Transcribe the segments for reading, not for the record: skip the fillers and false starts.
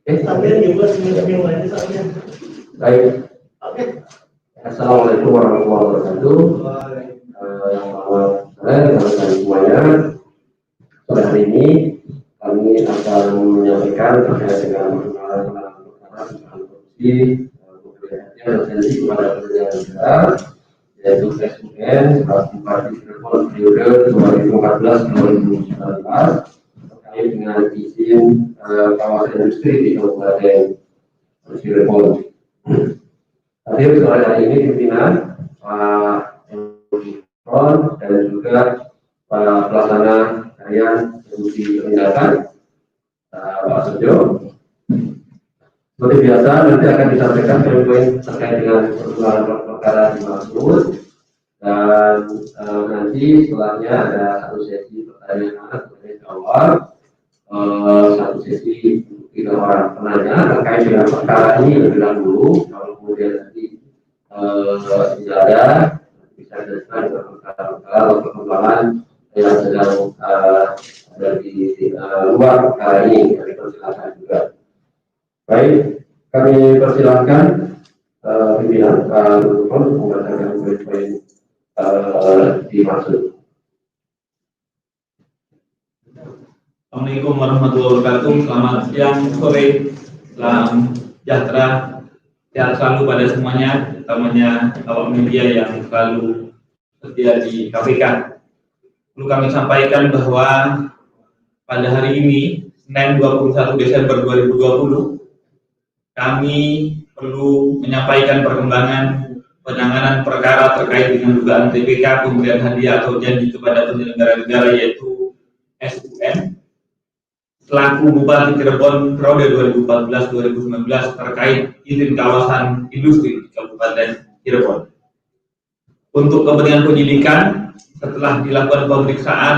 Baik. Assalamualaikum warahmatullahi wabarakatuh. Yang selamat sore teman-teman semuanya. Sore hari ini kami akan menyampaikan terkait dengan perkara korupsi, dosensi kepada penyelenggara negara, yaitu SUN Bupati Cirebon periode 2014-2019 terkait dengan izin kawasan industri di Kabupaten Cirebon. Hadir sore hari ini pimpinan Pak Ron dan juga para pelaksana harian eksekusi penindakan Pak Sujo. Seperti biasa nanti akan disampaikan poin-poin terkait dengan perkara dimaksud, dan nanti setelahnya ada satu sesi pertanyaan sebagai jawab, satu sesi 3 orang penanya terkait dengan perkara ini lebih dahulu. Kalau kemudian nanti tidak ada, bisa dijelaskan dengan perkara-perkara atau perkembangan yang sedang ada di luar perkara ini, kami persilakan juga. Baik, kami persilakan pimpinan Pak Lutfon untuk membacakan poin-poin dimaksud. Assalamualaikum warahmatullahi wabarakatuh. Selamat siang, sore, salam sejahtera, sehat selalu pada semuanya, utamanya awak media yang selalu setia di KPK. Perlu kami sampaikan bahwa pada hari ini, Senin 21 Desember 2020, kami perlu menyampaikan perkembangan penanganan perkara terkait dengan dugaan TPK, pemberian hadiah atau janji kepada penyelenggara negara, yaitu SUN selaku Bupati Cirebon periode 2014-2019 terkait izin kawasan industri di Kabupaten Cirebon. Untuk kepentingan penyidikan, setelah dilakukan pemeriksaan,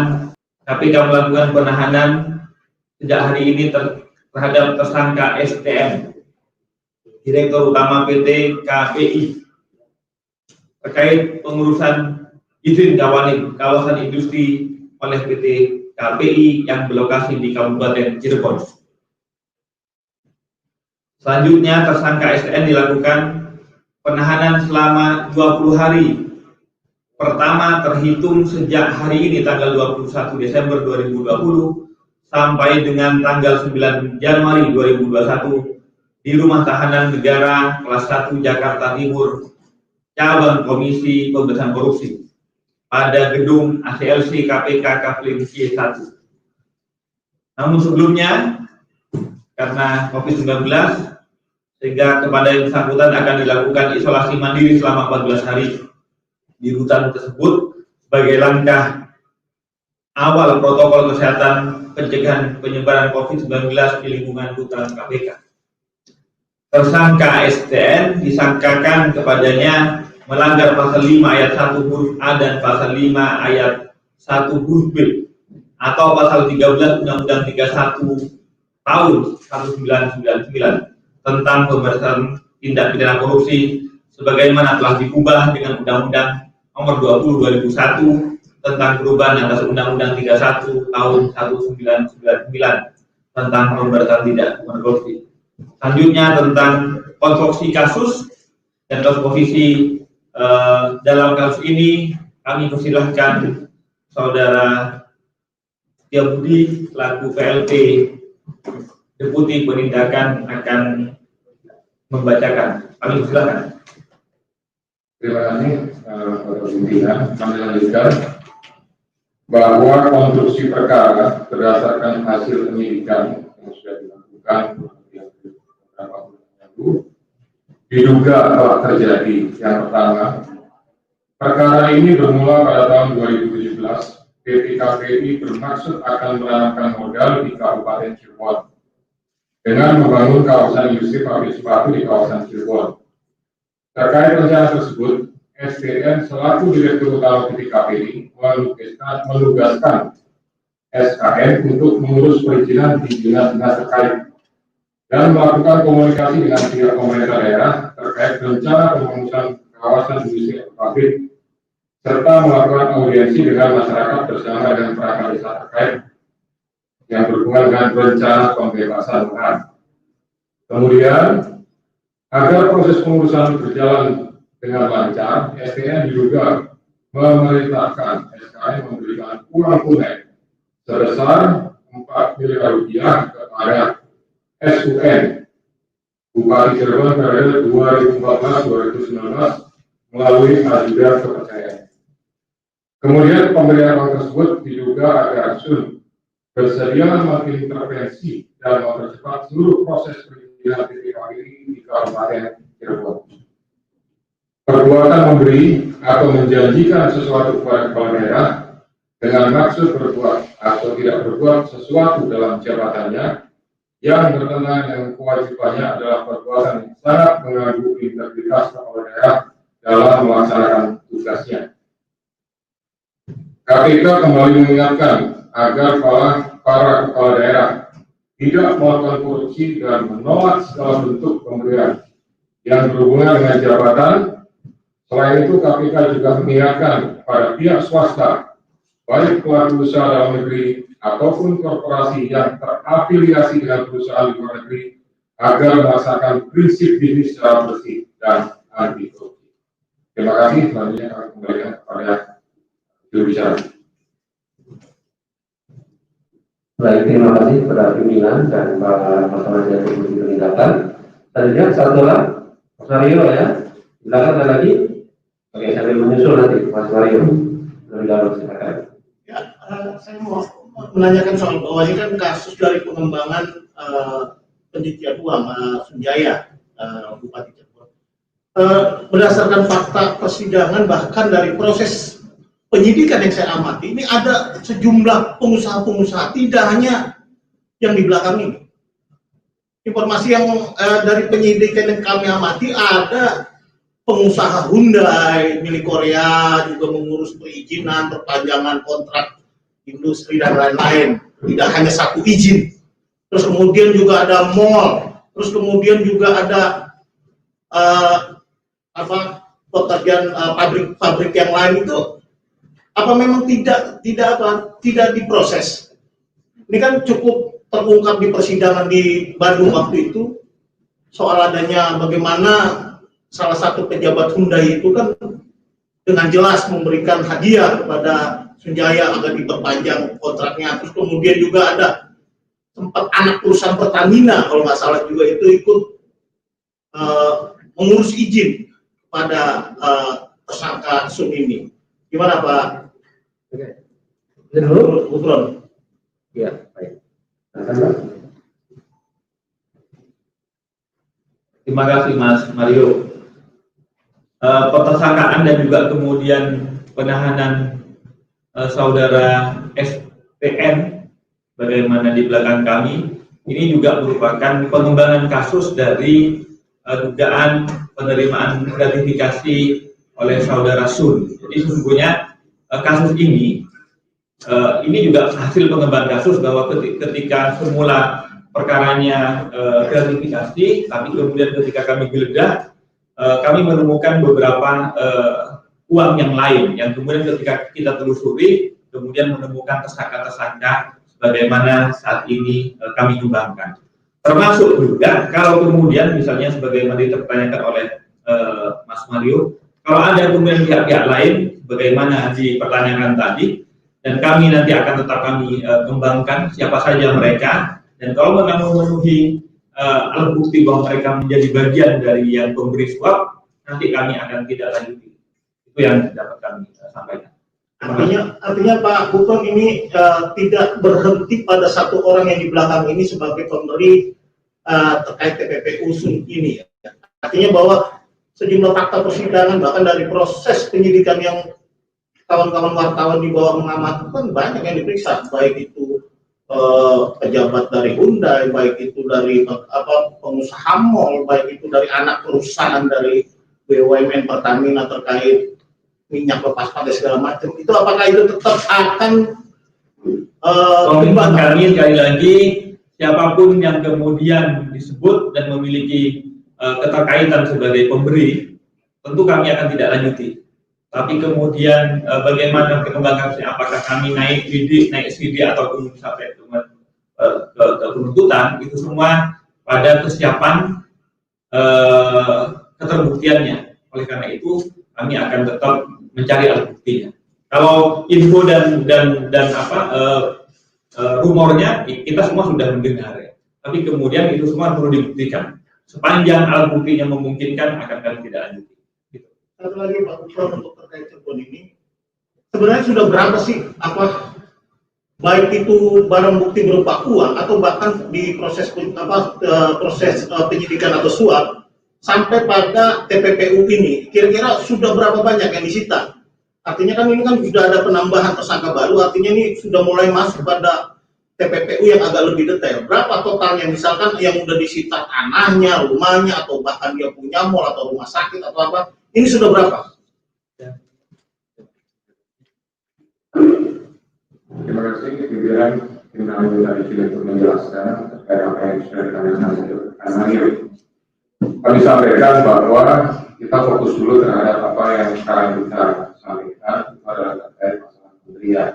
KPK melakukan penahanan sejak hari ini terhadap tersangka STM, Direktur Utama PT KPI, terkait pengurusan izin kawasan industri oleh PT KPI yang berlokasi di Kabupaten Cirebon. Selanjutnya, tersangka STN dilakukan penahanan selama 20 hari. Pertama, terhitung sejak hari ini tanggal 21 Desember 2020 sampai dengan tanggal 9 Januari 2021 di Rumah Tahanan Negara Kelas 1 Jakarta Timur, Cabang Komisi Pemberantasan Korupsi, pada gedung ACLC KPK Kafling C1. Namun sebelumnya, karena COVID-19, sehingga kepada yang bersangkutan akan dilakukan isolasi mandiri selama 14 hari di rutan tersebut sebagai langkah awal protokol kesehatan pencegahan penyebaran COVID-19 di lingkungan rutan KPK. Tersangka STN disangkakan kepadanya melanggar pasal 5 ayat 1 huruf A dan pasal 5 ayat 1 huruf B atau pasal 13 Undang-Undang 31 tahun 1999 tentang pemberantasan tindak pidana korupsi sebagaimana telah diubah dengan Undang-Undang Nomor 20 2001 tentang perubahan atas Undang-Undang 31 tahun 1999 tentang pemberantasan tindak pidana korupsi. Selanjutnya tentang konstruksi kasus dan komposisi dalam kasus ini, kami persilahkan Saudara Setia Budi selaku PLT Deputi Penindakan akan membacakan. Kami persilahkan. Terima kasih Bapak Pimpinan. Kami lanjutkan bahwa konstruksi perkara berdasarkan hasil penyidikan yang sudah dilakukan beberapa bulan lalu diduga telah terjadi. Yang pertama, perkara ini bermula pada tahun 2017. PT KPI bermaksud akan menanamkan modal di Kabupaten Cirebon dengan membangun kawasan industri pabrik sepatu di kawasan Cirebon. Terkait rencana tersebut, STN selaku Direktur Utama PT KPI menugaskan SKN untuk mengurus perizinan di dinas-dinas terkait dan melakukan komunikasi dengan pihak pemerintah daerah terkait rencana pembangunan kawasan industri pabrik serta melakukan audiensi dengan masyarakat bersama dengan perangkat desa terkait yang berhubungan dengan rencana pembebasan lahan. Kemudian, agar proses pengurusan berjalan dengan lancar, SDN diduga memerintahkan SKN memberikan uang tunai sebesar 4 miliar rupiah kepada SUN Bupati Cirebon periode 2014-2019 melalui ajudan kepercayaan. Kemudian pemberian uang tersebut diduga agar SUN bersedia mengintervensi dan mempercepat seluruh proses perizinan TPA ini di Kabupaten Cirebon. Perbuatan memberi atau menjanjikan sesuatu kepada kepala daerah dengan maksud berbuat atau tidak berbuat sesuatu dalam jabatannya yang bertentangan dengan kewajibannya adalah perbuatan yang sangat mengganggu integritas kepala daerah dalam melaksanakan tugasnya. KPK kembali mengingatkan agar para kepala daerah tidak melakukan korupsi dan menolak segala bentuk pemberian yang berhubungan dengan jabatan. Selain itu, KPK juga mengingatkan kepada pihak swasta, baik pelaku usaha dalam negeri ataupun korporasi yang terafiliasi dengan perusahaan di luar negeri, agar melaksanakan prinsip bisnis secara bersih dan anti korupsi. Terima kasih. Selanjutnya kami kembalikan kepada juru bicara. Baik, terima kasih kepada pimpinan dan para masalah yang diikuti peningkatan. Selanjutnya satu lagi, Mas Mario ya. Silakan ada lagi. Oke, sambil menyusul nanti Mas Mario. Lebih dalam silakan. Ya, saya mau menanyakan soal bahwa ini kan kasus dari pengembangan pencucian uang Sunjaya, Bupati Cirebon. Berdasarkan fakta persidangan bahkan dari proses penyidikan yang saya amati, ini ada sejumlah pengusaha-pengusaha, tidak hanya yang di belakang ini. Informasi yang dari penyidikan yang kami amati, ada pengusaha Hyundai milik Korea juga mengurus perizinan, perpanjangan kontrak industri dan lain-lain. Tidak hanya satu izin. Terus kemudian juga ada mall. Terus kemudian juga ada pekerjaan pabrik-pabrik yang lain itu. Apa memang tidak diproses? Ini kan cukup terungkap di persidangan di Bandung waktu itu soal adanya bagaimana salah satu pejabat Hyundai itu kan dengan jelas memberikan hadiah kepada Sunjaya agar diperpanjang kontraknya. Terus kemudian juga ada sempat anak perusahaan Pertamina kalau nggak salah juga itu ikut mengurus izin kepada tersangka Sun ini. Gimana Pak? Oke. Dulu, Bukron. ya, baik. Terima kasih Mas Mario. Petersangkaan dan juga kemudian penahanan saudara STN bagaimana di belakang kami ini juga merupakan pengembangan kasus dari dugaan penerimaan gratifikasi oleh saudara Sun. Jadi sesungguhnya kasus ini juga hasil pengembangan kasus bahwa ketika semula perkaranya gratifikasi, tapi kemudian ketika kami geledah kami menemukan beberapa uang yang lain yang kemudian ketika kita telusuri kemudian menemukan tersangka-tersangka sebagaimana saat ini kami kembangkan. Termasuk juga kalau kemudian misalnya sebagaimana dipertanyakan oleh Mas Mario, kalau ada kemudian pihak-pihak lain bagaimana dipertanyakan tadi, dan kami nanti akan tetap kami kembangkan siapa saja mereka, dan kalau memang memenuhi alat bukti bahwa mereka menjadi bagian dari yang pemberi suap, nanti kami akan tidak lanjuti. Itu yang dapat kami sampaikan. Artinya Pak Bukron ini tidak berhenti pada satu orang yang di belakang ini sebagai pemberi terkait TPPU Sun ini. Artinya bahwa sejumlah fakta persidangan bahkan dari proses penyidikan yang kawan-kawan wartawan di bawah mengamati kan banyak yang diperiksa, baik itu pejabat dari Hyundai, baik itu dari pengusaha mall, baik itu dari anak perusahaan dari BUMN Pertamina terkait minyak lepas pakai segala macam. Itu apakah itu tetap akan komitmen kami sekali lagi siapapun yang kemudian disebut dan memiliki keterkaitan sebagai pemberi, tentu kami akan tidak lanjuti. Tapi kemudian bagaimana perkembangan kasusnya, apakah kami naik sidik ataupun sampai ke penuntutan, itu semua pada kesiapan keterbuktiannya. Oleh karena itu kami akan tetap mencari alat buktinya. Kalau info dan rumornya kita semua sudah mendengar ya. Tapi kemudian itu semua perlu dibuktikan. Sepanjang alat buktinya memungkinkan akan kami tidak lanjuti. Gitu. Satu lagi Pak Gufron untuk terkait Cirebon ini, sebenarnya sudah berapa sih baik itu barang bukti berupa uang atau bahkan di proses penyidikan atau suap sampai pada TPPU ini, kira-kira sudah berapa banyak yang disita? Artinya kan ini kan sudah ada penambahan tersangka baru, artinya ini sudah mulai masuk pada TPPU yang agak lebih detail. Berapa totalnya, misalkan yang sudah disita tanahnya, rumahnya, atau bahkan dia punya mall atau rumah sakit atau apa, ini sudah berapa? Terima kasih pimpinan dari sini untuk menjelaskan terkait apa yang sudah ditanyakan. Kami sampaikan bahwa kita fokus dulu terhadap apa yang sekarang kita sampaikan adalah terkait masalah pemberian.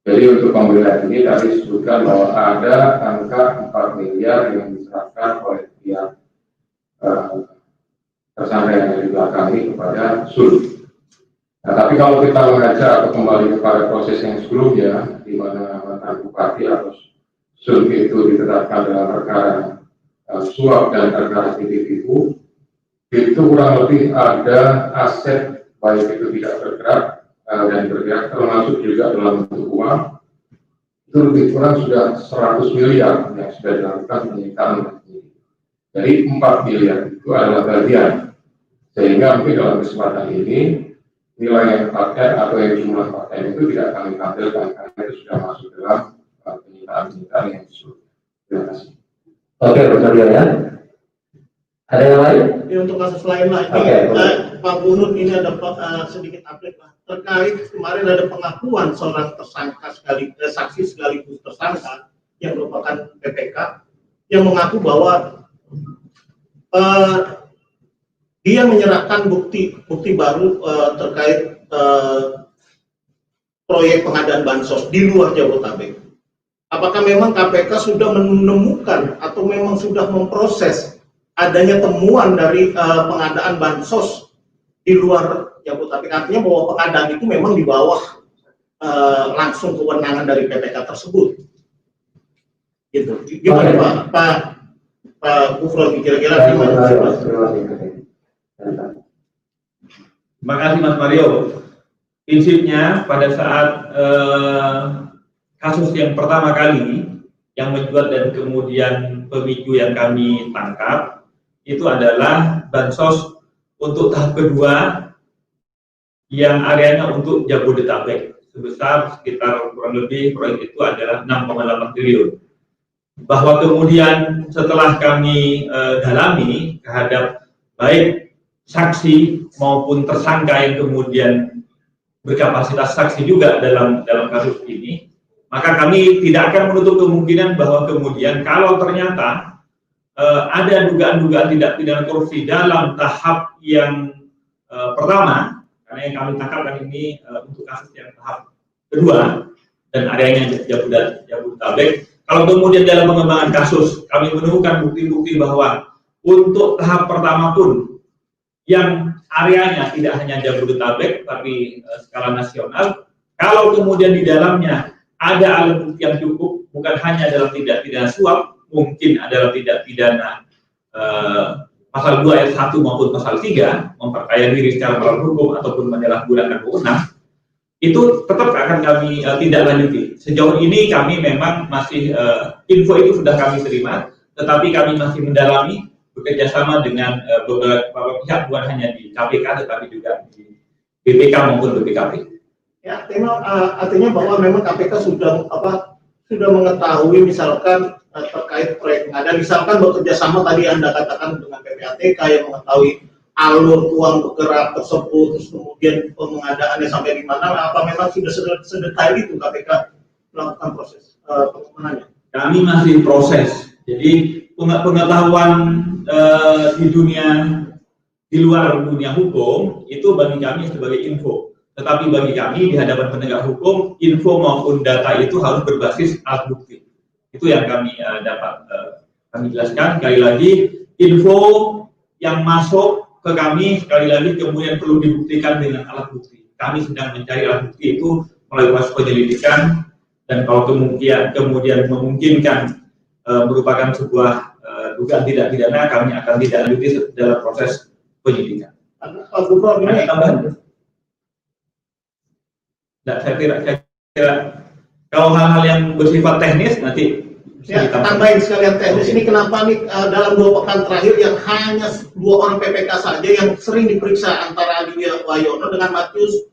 Jadi untuk pemberian ini tadi disebutkan bahwa ada angka 4 miliar yang diserahkan oleh pihak tersangka yang ada di belakang ini kepada SUL. Nah, tapi kalau kita mengaca atau kembali kepada proses yang sebelumnya, di mana mantan bupati atau SUL itu ditetapkan dalam perkara suap dan perkara titipu, itu kurang lebih ada aset baik itu tidak bergerak dan bergerak termasuk juga dalam bentuk uang, itu lebih kurang sudah 100 miliar yang sudah dilakukan penyitaan. Jadi 4 miliar itu adalah bagian, sehingga mungkin dalam kesempatan ini nilai yang pakai atau yang jumlah pakai itu tidak kami tampilkan karena itu sudah masuk dalam penyitaan yang disuruh. Terima kasih. Oke, Pak ya. Ada yang lain? Ya, untuk kasus lain lah, Pak Bunut ini ada sedikit update lah. Terkait kemarin ada pengakuan seorang tersangka saksi sekaligus tersangka yang merupakan PPK yang mengaku bahwa dia menyerahkan bukti baru terkait proyek pengadaan bansos di luar Jabodetabek. Apakah memang KPK sudah menemukan atau memang sudah memproses adanya temuan dari pengadaan bansos di luar Jabodetabek? Artinya bahwa pengadaan itu memang di bawah langsung kewenangan dari PPK tersebut. Gitu. Gimana Pak Gufron kira-kira gimana? Terima kasih Mas Mario. Prinsipnya pada saat kasus yang pertama kali yang mencuat dan kemudian pemicu yang kami tangkap itu adalah bansos untuk tahap kedua yang areanya untuk Jabodetabek sebesar sekitar kurang lebih proyek itu adalah 6,8 triliun. Bahwa kemudian setelah kami dalami terhadap baik saksi maupun tersangka yang kemudian berkapasitas saksi juga dalam kasus ini, maka kami tidak akan menutup kemungkinan bahwa kemudian kalau ternyata ada dugaan-dugaan tidak pidana korupsi dalam tahap yang pertama, karena yang kami tangkap kan ini untuk kasus yang tahap kedua dan areanya Jabodetabek. Kalau kemudian dalam pengembangan kasus kami menemukan bukti-bukti bahwa untuk tahap pertama pun yang areanya tidak hanya Jabodetabek tapi skala nasional, kalau kemudian di dalamnya ada alat bukti yang cukup, bukan hanya dalam tindak pidana suap, mungkin adalah tindak pidana pasal 2 ayat 1 maupun pasal 3, memperkaya diri secara melawan hukum ataupun menyalahgunakan wewenang, itu tetap akan kami tindak lanjuti. Sejauh ini kami memang masih info itu sudah kami terima, tetapi kami masih mendalami bekerjasama dengan beberapa pihak, bukan hanya di KPK tetapi juga di BPK maupun BPKP. Ya, artinya bahwa memang KPK sudah mengetahui misalkan terkait proyek pengadaan, misalkan bekerjasama tadi Anda katakan dengan PPATK yang mengetahui alur uang bergerak tersebut, terus kemudian pengadaannya sampai di mana, apa memang sudah sedetail itu KPK melakukan proses pengamanannya? Kami masih proses, jadi pengetahuan di luar dunia hukum itu bagi kami sebagai info, tetapi bagi kami di hadapan penegak hukum, info maupun data itu harus berbasis alat bukti. Itu yang kami dapat Kami jelaskan sekali lagi, info yang masuk ke kami sekali lagi kemudian perlu dibuktikan dengan alat bukti. Kami sedang mencari alat bukti itu melalui proses penyelidikan, dan kalau kemudian memungkinkan merupakan sebuah dugaan tidak pidana, kami akan tidak lanjuti dalam proses penyidikan. Pak Gubernur, ini Tambahan? Nah, saya kira kalau hal-hal yang bersifat teknis nanti ya, tambahin sekalian teknis ini, kenapa nih dalam 2 pekan terakhir yang hanya 2 orang PPK saja yang sering diperiksa antara Adi Wayono dengan Matius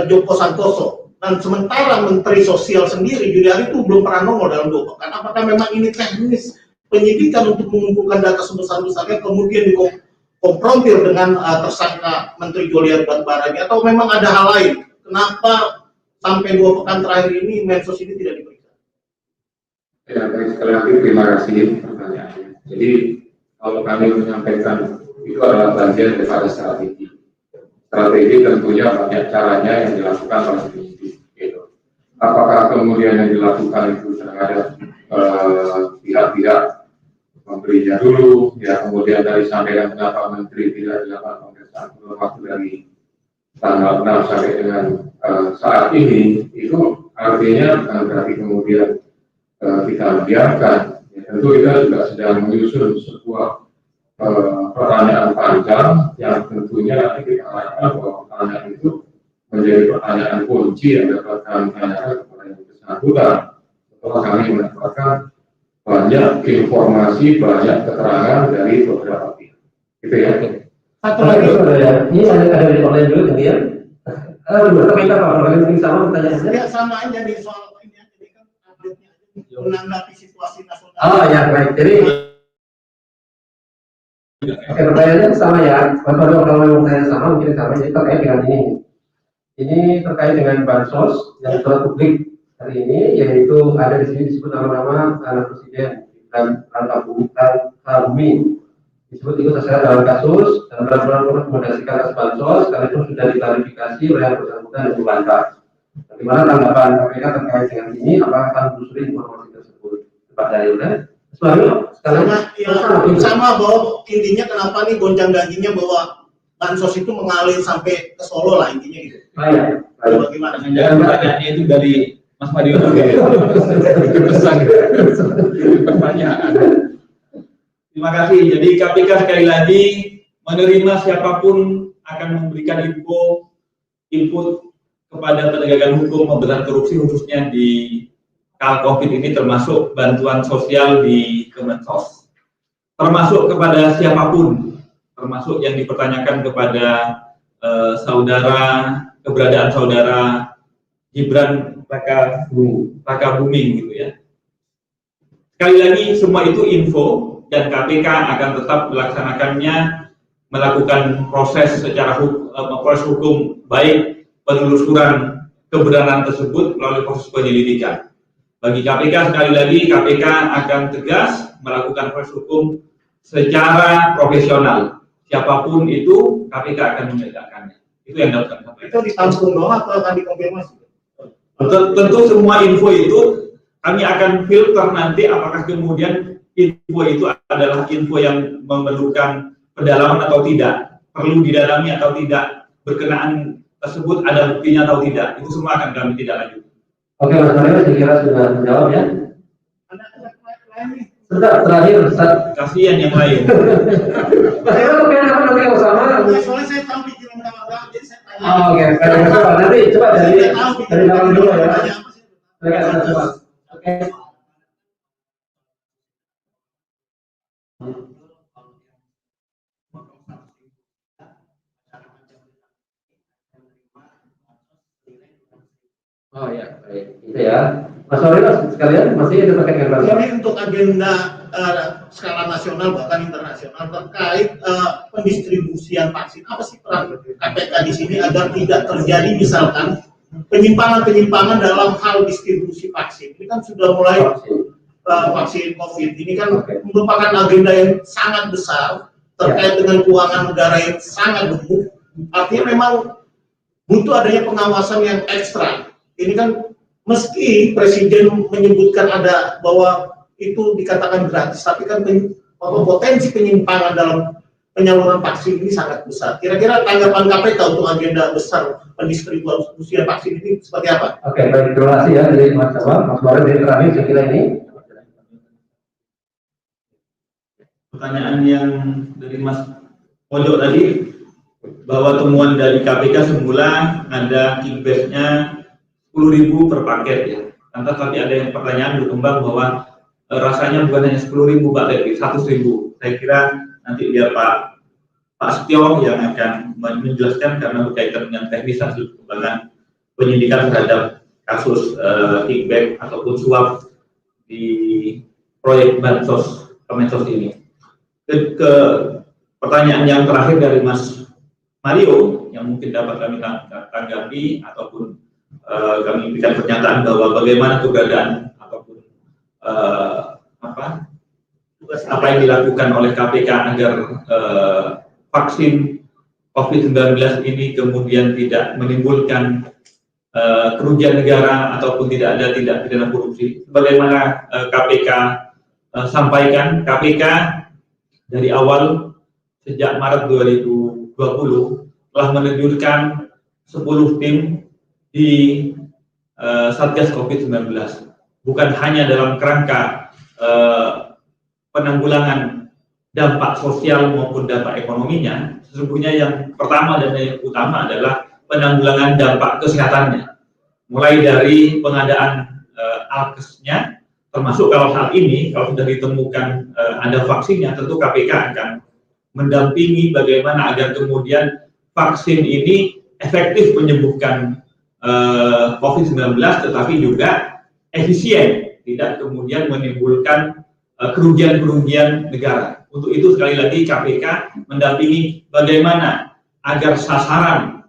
Joko Santoso, dan sementara Menteri Sosial sendiri Juliari itu belum pernah nongol dalam 2 pekan. Apakah memang ini teknis penyidikan untuk mengumpulkan data sebesar-besarnya kemudian dikonfrontir dengan tersangka Menteri Juliari Batubara ini, atau memang ada hal lain? Kenapa sampai 2 pekan terakhir ini Mensos ini tidak diperiksa? Ya, baik, sekali lagi terima kasih pertanyaannya. Jadi kalau kami menyampaikan itu adalah bagian daripada strategi. Strategi tentunya banyak caranya yang dilakukan oleh penyidik. Gitu. Apakah kemudian yang dilakukan itu terhadap pihak-pihak memberinya dulu, ya kemudian dari sampaikan kenapa menteri tidak dilakukan pemeriksaan waktu dari tanggal 6 sampai dengan saat ini, itu artinya bukan berarti kemudian kita biarkan. Ya, tentu kita juga sedang menyusun sebuah pertanyaan panjang yang tentunya nanti kita harapkan bahwa pertanyaan itu menjadi pertanyaan kunci yang dapat kami tanyakan kepada yang bersangkutan setelah kami mendapatkan banyak informasi, banyak keterangan dari beberapa pihak. Gitu ya. Satu lagi, ini ada di online dulu kemudian. Kita kalau sama pertanyaannya. ya sama aja di soal ini, jadi kan update-nya aja menanggapi situasi nasional. Oh ya, baik. Jadi oke, pertanyaannya sama ya. Kalau mau tanya sama, mungkin sama. Jadi terkait dengan ini. Ini terkait dengan bansos yang telah publik hari ini, yaitu ada di sini disebut nama-nama anak presiden dan Rangka Bumi. Disebut itu terseret dalam kasus dan benar-benar merekomendasikan atas bansos, sekalipun sudah diklarifikasi oleh yang bersangkutan dan dibantah. Bagaimana tanggapan KPK terkait dengan ini? Apakah akan menelusuri informasi tersebut? Pak Dayulnya? Sama bahwa intinya kenapa nih gonjang ganjingnya bahwa bansos itu mengalir sampai ke Solo lah intinya gitu. Baik. Bagaimana? Jangan pertanyaannya itu dari Mas Madio. Pesan pertanyaan. Terima kasih. Jadi KPK sekali lagi menerima siapapun akan memberikan input kepada penegakan hukum pemberantasan korupsi khususnya di kala COVID ini, termasuk bantuan sosial di Kemensos, termasuk kepada siapapun, termasuk yang dipertanyakan kepada keberadaan saudara Gibran Raka Buming gitu ya. Sekali lagi semua itu info dan KPK akan tetap melaksanakannya, melakukan proses secara proses hukum, baik penelusuran kebenaran tersebut melalui proses penyelidikan. Bagi KPK sekali lagi, KPK akan tegas melakukan proses hukum secara profesional. Siapapun itu, KPK akan menegakkannya. Itu yang dapat kami sampaikan. Itu ditampung doang atau akan dikonfirmasi? Tentu semua info itu kami akan filter nanti apakah kemudian info itu adalah info yang memerlukan pendalaman atau tidak, perlu didalami atau tidak, berkenaan tersebut ada buktinya atau tidak, itu semua akan kami tidak lanjut. Oke, Mas Mario, saya kira sudah menjawab ya. Ada lain nih. Sudah, terakhir, Ustaz. Kasihan yang lain. Saya pengen apa nanti yang sama? Soalnya saya tahu pikiran kawan-kawan, jadi saya tanya. Oh, oke, nanti coba dari dalam dulu ya. Coba. Oke. Oh ya, baik. Itu ya. Mas Mario, sekalian masih ada terkait dengan Ini untuk agenda skala nasional bahkan internasional terkait pendistribusian vaksin. Apa sih peran KPK di sini agar tidak terjadi misalkan penyimpangan-penyimpangan dalam hal distribusi vaksin? Ini kan sudah mulai vaksin COVID. Ini kan merupakan agenda yang sangat besar terkait dengan keuangan negara yang sangat gemuk. Artinya memang butuh adanya pengawasan yang ekstra. Ini kan meski Presiden menyebutkan ada bahwa itu dikatakan gratis, tapi kan potensi penyimpangan dalam penyaluran vaksin ini sangat besar. Kira-kira tanggapan KPK untuk agenda besar pendistribusian vaksin ini seperti apa? Oke, baik, terima kasih ya dari Mas Jawa. Mas Baru dari terakhir saya kira ini. Pertanyaan yang dari Mas Pojok tadi, bahwa temuan dari KPK semula ada kickback-nya 10.000 per paket ya. Lantas tapi ada yang pertanyaan berkembang bahwa rasanya bukan hanya 10.000 Pak, tapi 100.000. Saya kira nanti biar Pak Setio yang akan menjelaskan karena berkaitan dengan teknis hasil pengembangan penyidikan terhadap kasus kickback ataupun suap di proyek Bansos Kemensos ini. Ke pertanyaan yang terakhir dari Mas Mario yang mungkin dapat kami tanggapi ataupun kami berikan pernyataan bahwa bagaimana keberadaan ataupun apa yang dilakukan oleh KPK agar vaksin COVID-19 ini kemudian tidak menimbulkan kerugian negara ataupun tidak ada tindak pidana korupsi. Bagaimana KPK sampaikan, KPK dari awal sejak Maret 2020 telah menerjunkan 10 tim di Satgas COVID-19, bukan hanya dalam kerangka penanggulangan dampak sosial maupun dampak ekonominya. Sesungguhnya yang pertama dan yang utama adalah penanggulangan dampak kesehatannya, mulai dari pengadaan alkesnya, termasuk kalau saat ini kalau sudah ditemukan ada vaksinnya, tentu KPK akan mendampingi bagaimana agar kemudian vaksin ini efektif menyembuhkan COVID-19, tetapi juga efisien, tidak kemudian menimbulkan kerugian-kerugian negara. Untuk itu sekali lagi KPK mendampingi bagaimana agar sasaran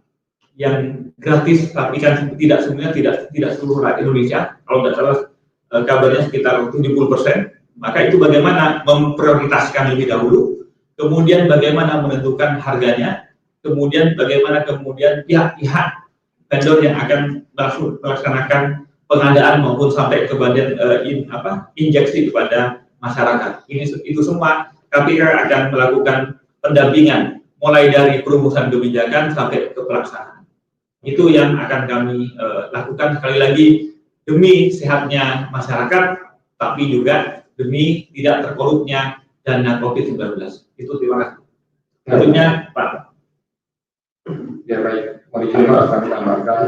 yang gratis, tapi kan tidak semuanya, tidak seluruh rakyat Indonesia, kalau tidak salah kabarnya sekitar 70%, maka itu bagaimana memprioritaskan lebih dahulu, kemudian bagaimana menentukan harganya, kemudian bagaimana kemudian pihak-pihak vendor yang akan melaksanakan pengadaan maupun sampai ke badan injeksi kepada masyarakat. Itu semua KPK akan melakukan pendampingan mulai dari perumusan kebijakan sampai ke pelaksanaan. Itu yang akan kami lakukan sekali lagi demi sehatnya masyarakat, tapi juga demi tidak terkorupnya dana COVID-19. Itu terima kasih. Selanjutnya Pak. Ya baik, mohon izin Pak, kami tambahkan.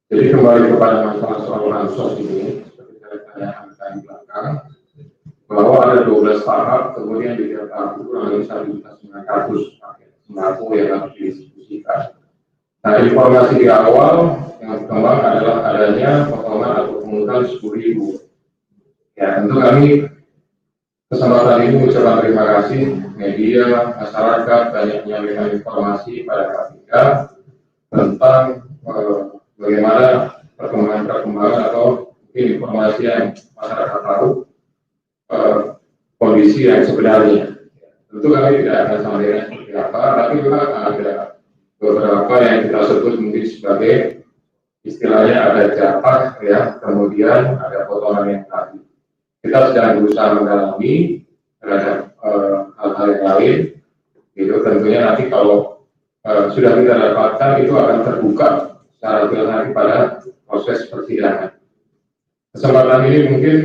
Jadi kembali kepada masalah soal bansos ini, seperti saya tanya di belakang, bahwa ada 12 tahap, kemudian di tiap tahap itu kurang lebih 1.900 paket sembako yang harus didistribusikan. Nah, informasi di awal yang berkembang adalah adanya potongan atau pungutan 10.000. Ya, tentu kami kesempatan ini mengucapkan terima kasih media, masyarakat banyak menyampaikan informasi pada KPK tentang bagaimana perkembangan atau mungkin informasi yang masyarakat tahu kondisi yang sebenarnya. Tentu kami tidak akan sampaikan seperti apa, tapi memang ada beberapa yang kita sebut mungkin sebagai istilahnya ada jatah ya, kemudian ada potongan yang tadi. Kita sedang berusaha mendalami terhadap hal-hal yang lain, gitu. Tentunya nanti kalau sudah kita dapatkan itu akan terbuka secara jelas pada proses persidangan. Kesempatan ini mungkin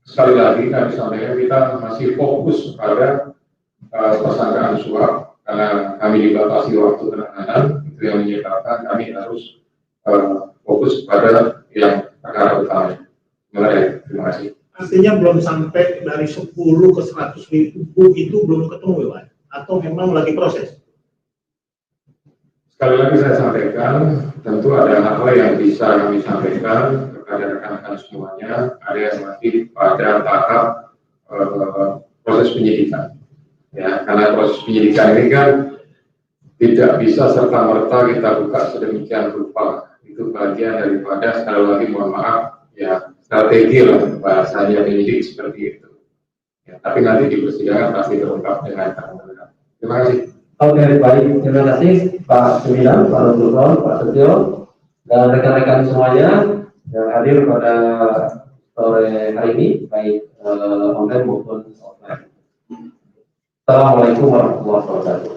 sekali lagi kami sampaikan kita masih fokus pada persangkaan suap karena kami dibatasi waktu penanganan, itu yang menyebabkan kami harus fokus pada yang perkara utama. Terima kasih. Artinya belum sampai dari 10 ke 100.000 itu belum ketemu ya Pak? Atau memang lagi proses? Sekali lagi saya sampaikan, tentu ada hal-hal yang bisa kami sampaikan kepada rekan-rekan semuanya, ada yang masih pada tahap proses penyidikan. Ya, karena proses penyidikan ini kan tidak bisa serta-merta kita buka sedemikian rupa. Itu bagian daripada, sekali lagi mohon maaf, ya strategi lah bahasanya penyidik seperti itu. Ya, tapi nanti di persidangan pasti terungkap dengan terang. Terima kasih. Oke, baik. Terima kasih Pak Sembilan, Pak Nurul, Pak Setio, dan rekan-rekan semuanya yang hadir pada sore hari ini, baik online maupun offline. Assalamualaikum warahmatullahi wabarakatuh.